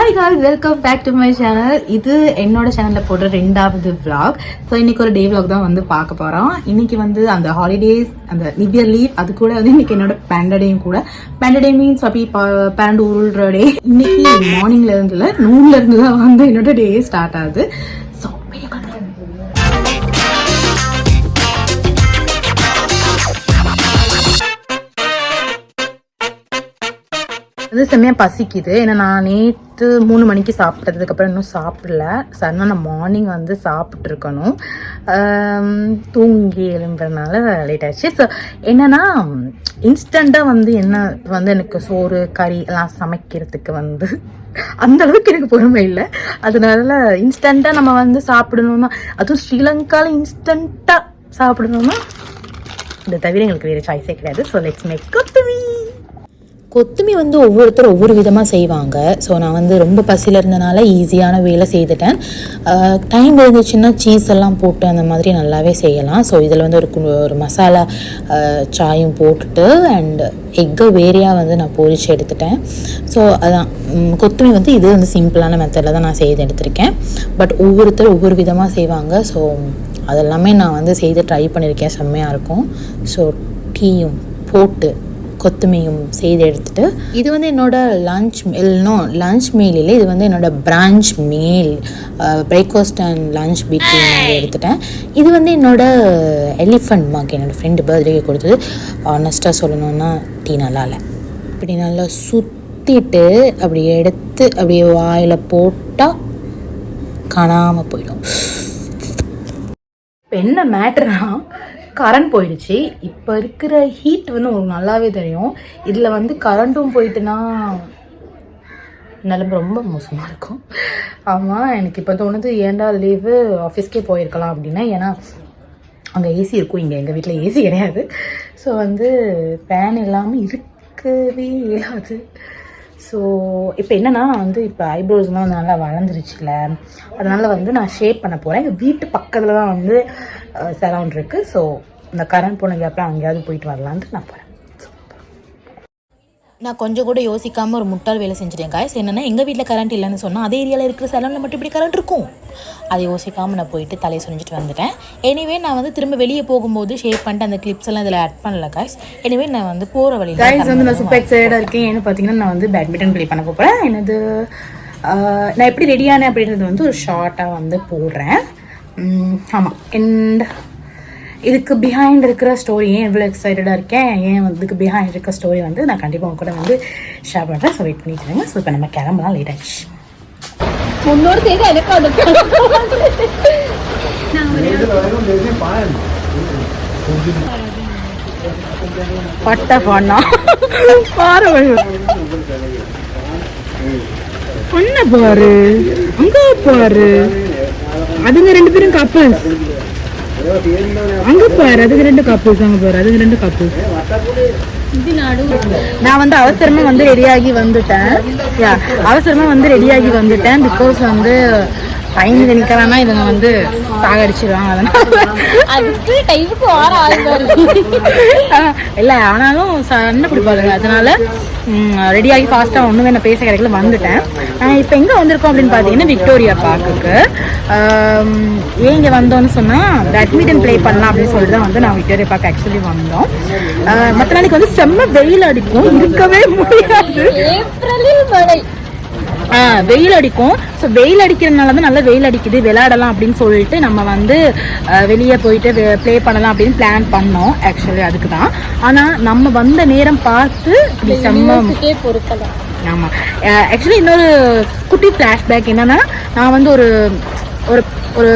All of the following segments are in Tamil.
Hi guys, welcome back to my channel. இது என்னோட சேனலில் போடுற 2வது vlog. ஸோ இன்னைக்கு ஒரு டே vlog தான் வந்து பார்க்க போகிறோம். இன்னைக்கு வந்து அந்த ஹாலிடேஸ், அந்த நியூ இயர் லீவ், அது கூட வந்து இன்னைக்கு என்னோட பேண்டடேயும் கூட. பேண்டடே மீன்ஸ் அப்படி பேண்ட் உருள்ற டே. இன்னைக்கு மார்னிங்ல இருந்து இல்லை, நூன்ல இருந்து தான் வந்து என்னோட டே ஸ்டார்ட் ஆகுது. ஸோ அது செம்மையாக பசிக்குது. ஏன்னா நான் நேற்று 3 மணிக்கு சாப்பிட்டதுக்கப்புறம் இன்னும் சாப்பிடல. சன்னா நான் மார்னிங் வந்து சாப்பிட்ருக்கணும். தூங்கி எழும்புறதுனால லேட் ஆயிடுச்சு. ஸோ என்னன்னா இன்ஸ்டண்ட்டாக வந்து என்ன வந்து எனக்கு சோறு கறி எல்லாம் சமைக்கிறதுக்கு வந்து அந்த அளவுக்கு எனக்கு பொறுமை இல்லை. அதனால இன்ஸ்டண்ட்டாக நம்ம வந்து சாப்பிடணும்னா, அதுவும் ஸ்ரீலங்காவில் இன்ஸ்டண்ட்டாக சாப்பிடணும்னா இதை தவிர எங்களுக்கு வேறு சாய்ஸே கிடையாது. ஸோ லெட்ஸ் மேக் கொத்துமி வந்து ஒவ்வொருத்தரும் ஒவ்வொரு விதமாக செய்வாங்க. ஸோ நான் வந்து ரொம்ப பசியில் இருந்தனால ஈஸியான வேலை செய்துட்டேன். டைம் இருந்துச்சுன்னா சீஸ் எல்லாம் போட்டு அந்த மாதிரி நல்லாவே செய்யலாம். ஸோ இதில் வந்து ஒரு மசாலா சாயும் போட்டுட்டு அண்ட் எக்கை வேறையாக வந்து நான் பொரிச்சு எடுத்துட்டேன். ஸோ அதான் கொத்துமி வந்து இது வந்து சிம்பிளான மெத்தடில் தான் நான் செய்து எடுத்திருக்கேன். பட் ஒவ்வொருத்தரும் ஒவ்வொரு விதமாக செய்வாங்க. ஸோ அதெல்லாமே நான் வந்து செய்து ட்ரை பண்ணியிருக்கேன். செம்மையாக இருக்கும். ஸோ டீயும் போட்டு கொத்துமையும் செய்து எடுத்துட்டு, இது வந்து என்னோட லஞ்ச் மீல் இல்லை, இது வந்து என்னோட branch meal, breakfast and lunch between எடுத்துட்டேன். இது வந்து என்னோட எலிஃபண்ட் மக், என்னோட ஃப்ரெண்டு பர்த்டேக்கு கொடுத்தது. ஆனஸ்ட்டாக சொல்லணும்னா டீ நல்லா இல்லை. இப்படி நல்லா சுற்றிட்டு அப்படி எடுத்து அப்படியே வாயில் போட்டால் காணாமல் போயிடும். இப்போ என்ன மேட்டர்னா, கரண்ட் போயிடுச்சு. இப்போ இருக்கிற ஹீட் வந்து உங்களுக்கு நல்லாவே தெரியும். இதில் வந்து கரண்ட்டும் போயிட்டுனா நிலமை ரொம்ப மோசமாக இருக்கும். ஆமாம், எனக்கு இப்போ தோணுது ஏன்டா லீவு ஆஃபீஸ்க்கே போயிருக்கலாம் அப்படின்னா. ஏன்னா அங்கே ஏசி இருக்கும், இங்கே எங்கள் வீட்டில் ஏசி கிடையாது. ஸோ வந்து ஃபேன் இல்லாமல் இருக்கவே இயலாது. ஸோ இப்போ என்னென்னா வந்து இப்போ ஐப்ரோஸ்லாம் வந்து நல்லா வளர்ந்துருச்சுல, அதனால் வந்து நான் ஷேப் பண்ண போகிறேன். எங்கள் வீட்டு பக்கத்தில் தான் வந்து சரவுண்ட் இருக்குது. ஸோ இந்த கரண்ட் போன கேப்பில் அங்கேயாவது போயிட்டு வரலான்ட்டு நான் போகிறேன். நான் கொஞ்சம் கூட யோசிக்காமல் ஒரு முட்டாள் வேலை செஞ்சுட்டேன் காய்ஸ். என்னென்னா எங்கள் வீட்டில் கரண்ட் இல்லைன்னு சொன்னால் அதே ஏரியாவில் இருக்கிற சலூனில் மட்டும் இப்படி கரண்ட் இருக்கும். அதை யோசிக்காமல் நான் போயிட்டு தலையை சொரிஞ்சிட்டு வந்துட்டேன். எனிவே நான் வந்து திரும்ப வெளியே போகும்போது ஷேப் பண்ணிட்டு அந்த கிளிப்ஸ் எல்லாம் இதில் ஆட் பண்ணல காய்ஸ். எனிவே நான் வந்து போகிற வழியில் காய்ஸ் வந்து நான் சூப்பர் எக்ஸைட்டடாக இருக்கேன். ஏன்னு பார்த்தீங்கன்னா நான் வந்து பேட்மிண்டன் ப்ளே பண்ண போகிறேன். என்னது நான் எப்படி ரெடியானேன் அப்படின்றது வந்து ஒரு ஷார்ட்டாக வந்து போடுறேன். ஆமாம், அண்ட் இதுக்கு பிஹைண்ட் இருக்கிற ஸ்டோரி, ஏன் இவ்வளோ எக்ஸைட்டடாக இருக்கேன், ஏன் வந்து இதுக்கு பிஹைண்ட் இருக்கிற ஸ்டோரி வந்து நான் கண்டிப்பாக உங்க கூட வந்து ஷேர் பண்ணுறேன். ஸோ வெயிட் பண்ணிக்கிறேங்க. ஸோ இப்போ நம்ம கிளம்பலாம், லேட் ஆயிடுச்சு. முன்னோடு செய்து எனக்கு அது பட்டை பண்ணா பாரு பண்ண பாரு, அங்க பாரு, அதுங்க 2 பேரும் கப்பல்ஸ். அங்க பாரு, அதுக்கு 2 கப்பல்ஸ். அங்க பாரு, அதுக்கு 2 கப்பல்ஸ். நான் வந்து அவசரமா வந்து ரெடியாகி வந்துட்டேன். பிகாஸ் வந்து டைம் நிற்கலாம்னா இவங்க வந்து சாகடிச்சிருவாங்க. அதுக்கு டைமுக்கு வார இல்லை, ஆனாலும் சண்டை பிடிப்பாருங்க. அதனால ரெடியாகி ஃபாஸ்ட்டாக ஒன்றுமே நான் பேச கிடைக்கல வந்துட்டேன். இப்போ எங்கே வந்திருக்கோம் அப்படின்னு பார்த்தீங்கன்னா விக்டோரியா பார்க்குக்கு. ஏன் இங்கே வந்தோன்னு சொன்னால் பேட்மிண்டன் ப்ளே பண்ணலாம் அப்படின்னு சொல்லிட்டு தான் வந்து நான் விக்டோரியா பார்க்க ஆக்சுவலி வந்தோம். மற்ற நாளைக்கு வந்து செம்ம வெயில் அடிக்கும், இருக்கவே முடியாது. ஏப்ரலில் மழை, வெயில் அடிக்கும். ஸோ வெயில் அடிக்கிறதுனால தான் நல்லா வெயில் அடிக்குது, விளையாடலாம் அப்படின்னு சொல்லிட்டு நம்ம வந்து வெளியே போயிட்டு ப்ளே பண்ணலாம் அப்படின்னு பிளான் பண்ணோம். ஆக்சுவலி அதுக்கு தான். ஆனால் நம்ம வந்த நேரம் பார்த்து செம்மக்கே பொறுக்கலாம். ஆமாம், ஆக்சுவலி இன்னொரு குட்டி ஃப்ளாஷ்பேக் என்னன்னா, நான் வந்து ஒரு ஒரு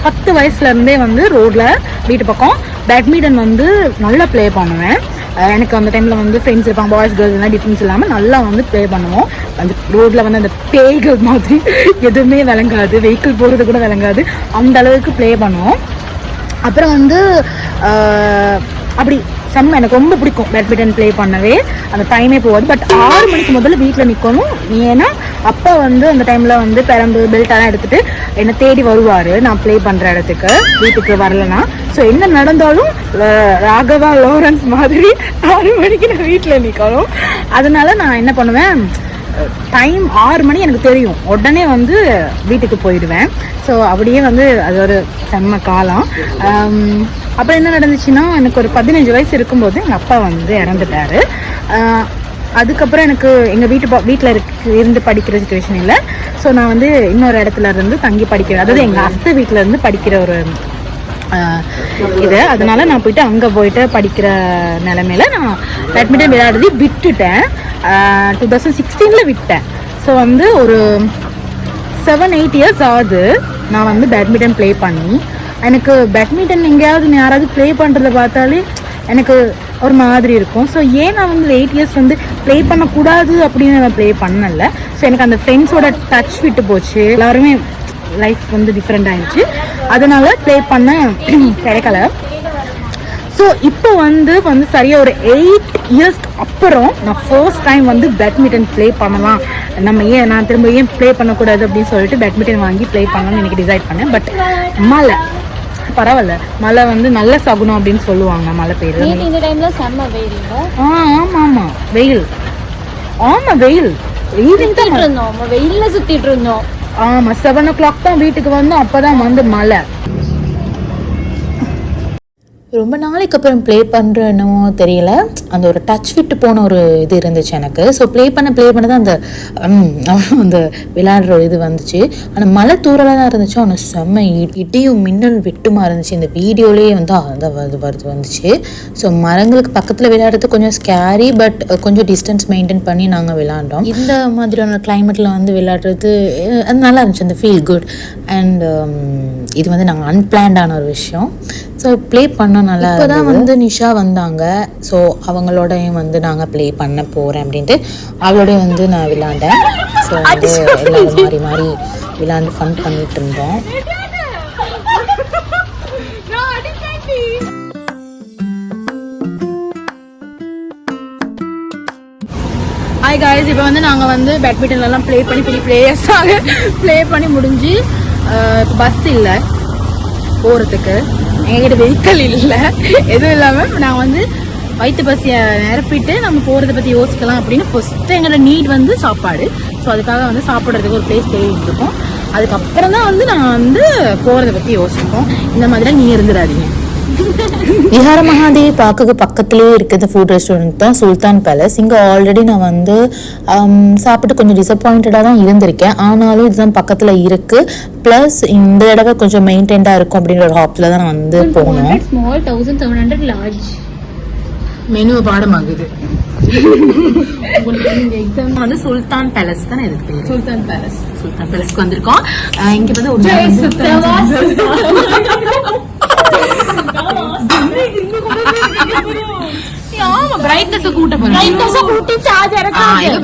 10 வயசுலேருந்தே வந்து ரோட்டில் வீட்டு பக்கம் பேட்மிண்டன் வந்து நல்லா ப்ளே பண்ணுவேன். எனக்கு அந்த டைமில் வந்து ஃப்ரெண்ட்ஸ் இருப்பாங்க, பாய்ஸ் கேர்ள்ஸ் எல்லாம் டிஃப்ரென்ஸ் இல்லாமல் நல்லா வந்து ப்ளே பண்ணுவோம். அந்த ரோட்டில் வந்து அந்த பேய்கள் மாதிரி எதுவுமே விளங்காது, வெஹிக்கிள் போகிறது கூட விளங்காது, அந்த அளவுக்கு ப்ளே பண்ணுவோம். அப்புறம் வந்து அப்படி செம்ம எனக்கு ரொம்ப பிடிக்கும் பேட்மிண்டன் ப்ளே பண்ணவே. அந்த டைமே போகாது. பட் 6 மணிக்கு முதல்ல வீட்டில் நிற்கணும். ஏன்னா அப்பா வந்து அந்த டைமில் வந்து பெரம்பு பெல்ட்டெல்லாம் எடுத்துகிட்டு என்னை தேடி வருவார் நான் ப்ளே பண்ணுற இடத்துக்கு, வீட்டுக்கு வரலன்னா. ஸோ என்ன நடந்தாலும் ராகவா லாரன்ஸ் மாதிரி 6 மணிக்கு நான் வீட்டில் நிற்கணும். அதனால நான் என்ன பண்ணுவேன், டைம் 6 மணி எனக்கு தெரியும், உடனே வந்து வீட்டுக்கு போயிடுவேன். ஸோ அப்படியே வந்து அது ஒரு செம்ம காலம். அப்புறம் என்ன நடந்துச்சுன்னா, எனக்கு ஒரு 15 வயசு இருக்கும்போது எங்கள் அப்பா வந்து இறந்துட்டாரு. அதுக்கப்புறம் எனக்கு எங்கள் வீட்டில் இருந்து படிக்கிற சுச்சுவேஷன் இல்லை. ஸோ நான் வந்து இன்னொரு இடத்துல இருந்து தங்கி படிக்கிறேன், அதாவது எங்கள் அத்தை வீட்டில் இருந்து படிக்கிற ஒரு இது. அதனால நான் அங்கே போயிட்டு படிக்கிற நிலைமையில நான் பேட்மிண்டன் விளையாடுறது விட்டுட்டேன். 2016 விட்டேன். ஸோ வந்து ஒரு 7-8 இயர்ஸ் ஆகுது நான் வந்து பேட்மிண்டன் ப்ளே பண்ணி. எனக்கு பேட்மிண்டன் எங்கேயாவது யாராவது ப்ளே பண்ணுறத பார்த்தாலே எனக்கு ஒரு மாதிரி இருக்கும். ஸோ ஏன் நான் வந்து 8 இயர்ஸ் வந்து ப்ளே பண்ணக்கூடாது அப்படின்னு நான் ப்ளே பண்ணலை. ஸோ எனக்கு அந்த ஃப்ரெண்ட்ஸோட டச் விட்டு போச்சு, எல்லாருமே லைஃப் வந்து டிஃப்ரெண்ட் ஆயிடுச்சு, அதனால ப்ளே பண்ண கிடைக்கல. ஸோ இப்போ வந்து சரியாக ஒரு 8 இயர்ஸ்க்கு அப்புறம் நான் ஃபர்ஸ்ட் டைம் வந்து பேட்மிண்டன் ப்ளே பண்ணலாம், நான் திரும்ப ஏன் ப்ளே பண்ணக்கூடாது அப்படின்னு சொல்லிட்டு பேட்மிண்டன் வாங்கி ப்ளே பண்ணணும்னு எனக்கு டிசைட் பண்ணேன். பட் மழை பரவாயில்ல, மழை வந்து நல்ல சகுனம் அப்படின்னு சொல்லுவாங்க. மழை பெய்யுது. இந்த டைம்ல செம்ம வெயில். ஆமாம் வெயில். ஆமாம் வெயில். வெயில்ல சுத்திட்டு இருந்தோம். ஆமாம் 7 o'clock தான் வீட்டுக்கு வந்தோம். அப்போதான் வந்து மழை. ரொம்ப நாளைக்கு அப்புறம் ப்ளே பண்ணுறேன்னோ தெரியல, அந்த ஒரு டச் விட்டு போன ஒரு இது இருந்துச்சு எனக்கு. ஸோ ப்ளே பண்ண தான் அந்த விளையாடுற ஒரு இது வந்துச்சு. ஆனால் மழை தூரலாக தான் இருந்துச்சு, ஆனால் செம்ம இடியும் மின்னல் வெட்டுமா இருந்துச்சு. இந்த வீடியோலேயே வந்து அது வந்துச்சு. ஸோ மரங்களுக்கு பக்கத்தில் விளையாடுறது கொஞ்சம் ஸ்கேரி, பட் கொஞ்சம் டிஸ்டன்ஸ் மெயின்டைன் பண்ணி நாங்கள் விளையாண்டோம். இந்த மாதிரியான கிளைமேட்டில் வந்து விளையாடுறது அது நல்லா இருந்துச்சு, அந்த ஃபீல் குட். அண்ட் இது வந்து நாங்கள் அன்பிளான்டான ஒரு விஷயம். ஸோ ப்ளே பண்ணோம் நல்லா. இப்போ தான் வந்து நிஷா வந்தாங்க. ஸோ அவங்களோடையும் வந்து நாங்கள் ப்ளே பண்ண போகிறேன் அப்படின்ட்டு அவளோடய வந்து நான் விளையாண்டேன். ஸோ வந்து எல்லாரும் மாறி விளையாண்டு ஃபன் பண்ணிட்டு இருந்தோம். ஹாய் காய்ஸ், இப்போ வந்து நாங்கள் வந்து பேட்மிண்டன்லாம் ப்ளே பண்ணி பெரிய பிளேயர்ஸாக ப்ளே பண்ணி முடிஞ்சு இப்போ பஸ் இல்லை போகிறதுக்கு, எங்ககிட்ட வெஹிக்கல் இல்லை, எதுவும் இல்லாமல் நான் வந்து வயிற்று பசியை நிரப்பிட்டு நம்ம போகிறத பற்றி யோசிக்கலாம் அப்படின்னு ஃபஸ்ட்டு எங்களோட நீட் வந்து சாப்பாடு. ஸோ அதுக்காக வந்து சாப்பிட்றதுக்கு ஒரு பிளேஸ் தேடிட்டு இருக்கோம். அதுக்கப்புறம் தான் வந்து நான் வந்து போகிறத பற்றி யோசிப்போம். இந்த மாதிரிலாம் நீங்கள் இருந்துடாதீங்க. விஹார மகாதேவி பார்க்க பக்கத்துலேயே இருக்குது ஃபுட் ரெஸ்டாரண்ட் தான் சுல்தான் பேலஸ். இங்கே ஆல்ரெடி நான் வந்து சாப்பிட்டு கொஞ்சம் டிசப்பாயிண்டடாக தான் இருந்திருக்கேன். ஆனாலும் இதுதான் பக்கத்தில் இருக்குது. ப்ளஸ் இந்த தடவை கொஞ்சம் மெயின்டைன்டாக இருக்கும் அப்படின்ற ஒரு ஹாப்பில் தான் நான் வந்து போனோம். 1700 லார்ஜ் மெனு பாடமாகுது. எக்ஸாம் வந்து சுல்தான் பேலஸ் தான் இருக்கு பேர். சுல்தான் பேலஸ்க்கு வந்திருக்கோம். இங்க வந்து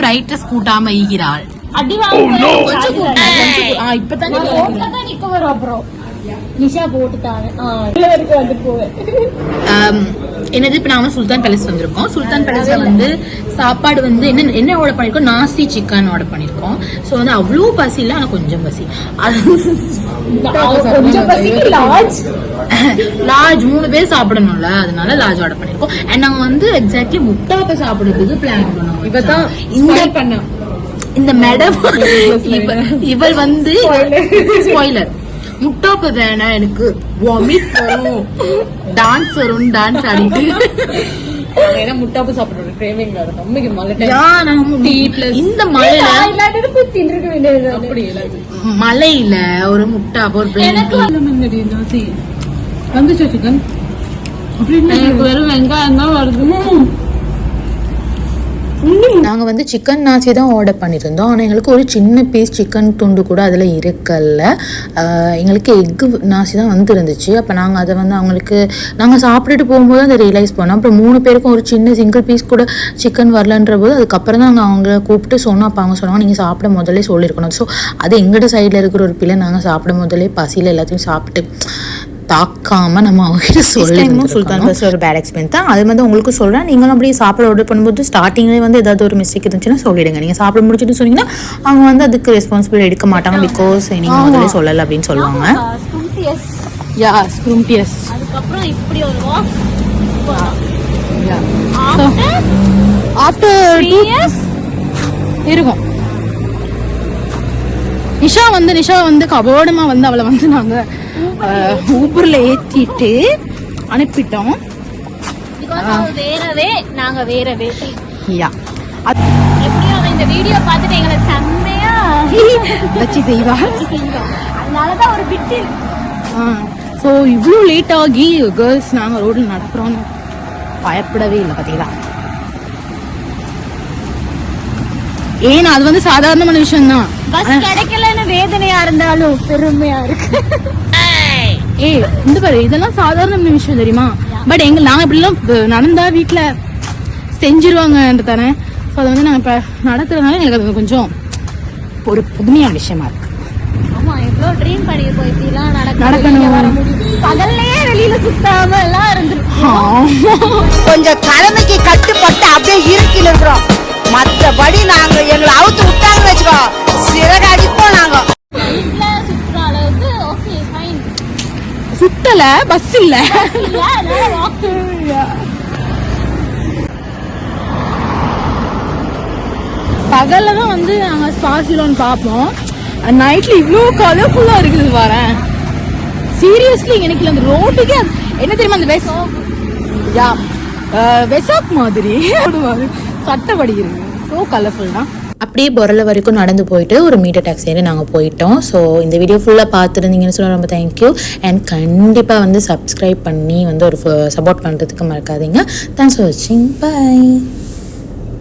பிரைட்னஸ் கூட்டாம ஈகிறாள். இப்பதான் அப்புறம் நிஷா போட்டுட்டாங்க. என்னது இப்ப நாம சுல்தான் பேலஸ் வந்திருக்கோம். சுல்தான் பேலஸ்ல வந்து சாப்பாடு வந்து என்ன ஆர்டர் பண்ணிருக்கோம், நாசி சிக்கன் ஆர்டர் பண்ணிருக்கோம். சோ வந்து அவ்வளவு பசி இல்ல, ஆனா கொஞ்சம் பசி. லார்ஜ் 3 பேர் சாப்பிடணும்ல, அதனால லார்ஜ் ஆர்டர் பண்ணிருக்கோம். அண்ட் நாங்க வந்து எக்ஸாக்ட்லி முட்டாப்ப சாப்பிடுறதுக்கு பிளான் பண்ணோம். இப்பதான் இந்த மேடம் இவள் வந்து ஸ்பாயிலர் முட்டாப்ப வேணாம், எனக்கு வாமிட் வரும், டான்ஸ் வரும், டான்ஸ் ஆடிட்டு முட்டாப்பு சாப்பிடுற கிரேவிங் இந்த மலையில ஒரு முட்டாப்பு ஒரு வெறும் வெங்காயம் தான் வருது. நாங்கள் வந்து சிக்கன் நாசி தான் ஆர்டர் பண்ணியிருந்தோம். ஆனால் எங்களுக்கு ஒரு சின்ன பீஸ் சிக்கன் துண்டு கூட அதில் இருக்கல. எங்களுக்கு எக்கு நாசி தான் வந்து இருந்துச்சு. அப்போ நாங்கள் அதை வந்து நாங்கள் சாப்பிட்டுட்டு போகும்போது அதை ரியலைஸ் பண்ணோம். அப்புறம் 3 பேருக்கும் ஒரு சின்ன சிங்கிள் பீஸ் கூட சிக்கன் வரலன்ற போது அதுக்கப்புறம் தான் நாங்கள் அவங்கள கூப்பிட்டு சொன்னோம். அப்போ அவங்க சொன்னாங்க நீங்கள் சாப்பிட முதல்ல சொல்லியிருக்கணும். ஸோ அது எங்கள்கிட்ட சைடில் இருக்கிற ஒரு பிள்ளை, நாங்கள் சாப்பிட முதல்லே பசியில் எல்லாத்தையும் சாப்பிட்டு தாக்காம நம்ம அவங்ககிட்ட சொல்லிடுவோம். சுல்தான் பேலஸ் ஒரு பேட் எக்ஸ்பீரியன்ஸ் தான். அது வந்து உங்களுக்கு சொல்கிறேன். நீங்களும் அப்படியே சாப்பிட ஆர்டர் பண்ணும்போது ஸ்டார்டிங்லேயே வந்து ஏதாவது ஒரு மிஸ்டேக் இருந்துச்சுன்னா சொல்லிடுங்க. நீங்கள் சாப்பிட முடிச்சுட்டு சொன்னீங்கன்னா அவங்க வந்து அதுக்கு ரெஸ்பான்சிபிலிட்டி எடுக்க மாட்டாங்க. பிகாஸ் நீங்கள் முதல்ல சொல்லலை அப்படின்னு சொல்லுவாங்க. அதுக்கப்புறம் இப்படி வருவோம். ஆஃப்டர் 2 years இருக்கும். நிஷா வந்து கபோடமா வந்து அவளை வந்து நாங்க ஊபர்ல ஏத்திட்டு அனுப்பிட்டோம். வேறவே நாங்க வேறவே யா எப்படியும் அவன் இந்த வீடியோ பார்த்துட்டு எங்களை செம்மையா வச்சு செய்வா. அதனாலதான் ஒரு பிட்டு. ஸோ இவ்வளோ லேட் ஆகி கேர்ள்ஸ் நாங்கள் ரோடில் நடக்கிறோன்னு பயப்படவே இல்லை பார்த்தீங்களா. ஏன்னா அது வந்து சாதாரணமான விஷயம் தான். பஸ் கிடைக்கலன்னு வேதனையா இருந்தாலும் பெருமையா இருக்கு. இந்த பாரு இதெல்லாம் சாதாரண விஷயம் தெரியுமா. பட் நாங்கள் இப்படிலாம் நடந்தா வீட்டில் செஞ்சிருவாங்கன்ற தானே. ஸோ அதை வந்து நாங்கள் இப்போ நடக்கிறதுனால எங்களுக்கு அது கொஞ்சம் ஒரு புதுமையான விஷயமா இருக்கு. ஆமா எவ்வளவு ட்ரீம் பண்ணிருக்கோம் இப்படிலாம் நடக்கணும். பகல்லையே வெளியில சுத்தாம எல்லாம் இருந்திருக்கோம். கொஞ்சம் கடமைக்கு கட்டுப்பட்டு அப்படியே இருக்கில் இருக்கிறோம். மற்றபடி நாங்க எங்களை அவுத்து விட்டாங்கன்னு வச்சுக்கோ சிறகு அடிப்போம். நாங்க வீட்டுல சுத்துற அளவுக்கு ஓகே ஃபைன். சுத்தல பஸ் இல்ல. பகல்ல தான் வந்து நாங்க ஸ்பாசிலோன்னு பார்ப்போம். நைட்ல இவ்வளோ கலர்ஃபுல்லா இருக்குது வரேன். சீரியஸ்லி எனக்கு அந்த ரோட்டுக்கே என்ன தெரியுமா அந்த வெசாக் மாதிரி சட்டப்படி இருக்கு. ஸோ கலர்ஃபுல் தான். அப்படியே பொருளை வரைக்கும் நடந்து போயிட்டு ஒரு மீட்டர் டாக்ஸியில் நாங்கள் போயிட்டோம். ஸோ இந்த வீடியோ ஃபுல்லாக பார்த்துருந்தீங்கன்னு சொல்ல ரொம்ப தேங்க்யூ. அண்ட் கண்டிப்பாக வந்து சப்ஸ்கிரைப் பண்ணி வந்து ஒரு சப்போர்ட் பண்ணுறதுக்கு மறக்காதீங்க. தேங்க்ஸ் ஃபார் வாட்சிங். பை.